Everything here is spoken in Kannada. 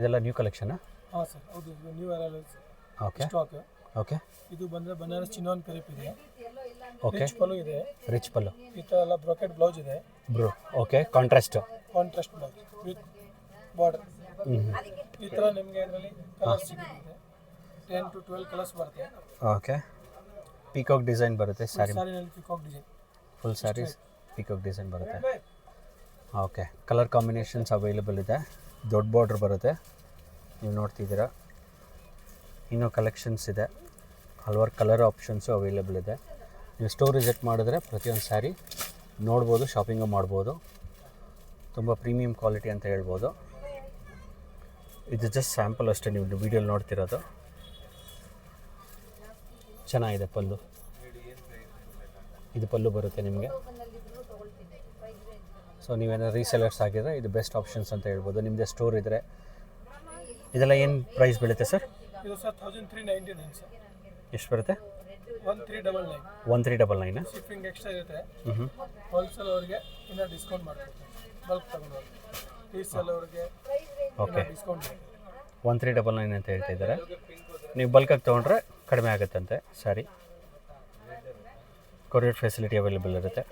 ಇದೆಲ್ಲ ನ್ಯೂ ಕಲೆಕ್ಷನ್. ಹಾಂ ಸರ್, ಹೌದು. ಇದು new arrivals okay stock. Okay ಇದು ಬಂದರೆ ಬನಾರಸ್ ಚಿನಾನ್ ಕರೀಪ್ ಇದೆ. ಓಕೆ ರಿಚ್ ಪಲ್ಲು ಇದೆ. ರಿಚ್ ಪಲ್ಲು ಈ ಥರ ಎಲ್ಲ ಬ್ರೊಕೆಟ್ ಬ್ಲೌಸ್ ಇದೆ. Okay contrast contrast blouse with border. ಈ ಥರ ನಿಮಗೆ ಇದರಲ್ಲಿ ಕಲರ್ಸ್ ಸಿಗುತ್ತೆ. 10 to 12 ಕಲರ್ಸ್ ಬರುತ್ತೆ. ಓಕೆ ಪೀಕಾಕ್ ಡಿಸೈನ್ ಬರುತ್ತೆ ಸ್ಯಾರಿ. ಸ್ಯಾರಿನಲ್ಲಿ peacock design, full sarees peacock design ಬರುತ್ತೆ. ಓಕೆ ಕಲರ್ ಕಾಂಬಿನೇಷನ್ಸ್ ಅವೈಲೇಬಲ್ ಇದೆ. ದೊಡ್ಡ ಬಾರ್ಡ್ರ್ ಬರುತ್ತೆ, ನೀವು ನೋಡ್ತಿದ್ದೀರಾ. ಇನ್ನೂ ಕಲೆಕ್ಷನ್ಸ್ ಇದೆ, ಹಲವಾರು ಕಲರ್ ಆಪ್ಷನ್ಸು ಅವೈಲೇಬಲ್ ಇದೆ. ನೀವು ಸ್ಟೋರ್ ವಿಸಿಟ್ ಮಾಡಿದ್ರೆ ಪ್ರತಿಯೊಂದು ಸ್ಯಾರಿ ನೋಡ್ಬೋದು, ಶಾಪಿಂಗು ಮಾಡ್ಬೋದು. ತುಂಬ ಪ್ರೀಮಿಯಂ ಕ್ವಾಲಿಟಿ ಅಂತ ಹೇಳ್ಬೋದು. ಇದು ಜಸ್ಟ್ ಸ್ಯಾಂಪಲ್ ಅಷ್ಟೇ, ನೀವು ವೀಡಿಯೋಲಿ ನೋಡ್ತಿರೋದು. ಚೆನ್ನಾಗಿದೆ ಪಲ್ಲು. ಇದು ಪಲ್ಲು ಬರುತ್ತೆ ನಿಮಗೆ. ಸೊ ನೀವೇನಾದ್ರು ರೀಸೆಲರ್ಸ್ ಆಗಿದ್ರೆ ಇದು ಬೆಸ್ಟ್ ಆಪ್ಷನ್ಸ್ ಅಂತ ಹೇಳ್ಬೋದು. ನಿಮ್ಮದೇ ಸ್ಟೋರ್ ಇದ್ದರೆ. ಇದೆಲ್ಲ ಏನು ಪ್ರೈಸ್ ಬೀಳುತ್ತೆ ಸರ್? ಇದು ಸರ್ 1399 ಸರ್. ಎಷ್ಟು ಬರುತ್ತೆ? 1399. 1399. ಶಿಪ್ಪಿಂಗ್ ಎಕ್ಸ್ಟ್ರಾ ಇರುತ್ತೆ. ಹೋಲ್ಸೇಲ್ ಅವರಿಗೆ ಇನ್ನೂ ಡಿಸ್ಕೌಂಟ್ ಮಾಡ್ಕೊಡ್ತೀವಿ. ಬಲ್ಕ್ ತಗೊಂಡು ರೀಸೇಲ್ ಅವರಿಗೆ ಓಕೆ ಡಿಸ್ಕೌಂಟ್ 1399 ಅಂತ ಹೇಳ್ತಾ ಇದ್ದಾರೆ. ನೀವು ಬಲ್ಕಾಗಿ ತೊಗೊಂಡ್ರೆ ಕಡಿಮೆ ಆಗುತ್ತಂತೆ ಸ್ಯಾರಿ. ಕೊರಿಯರ್ ಫೆಸಿಲಿಟಿ ಅವೈಲೇಬಲ್ ಇರುತ್ತೆ.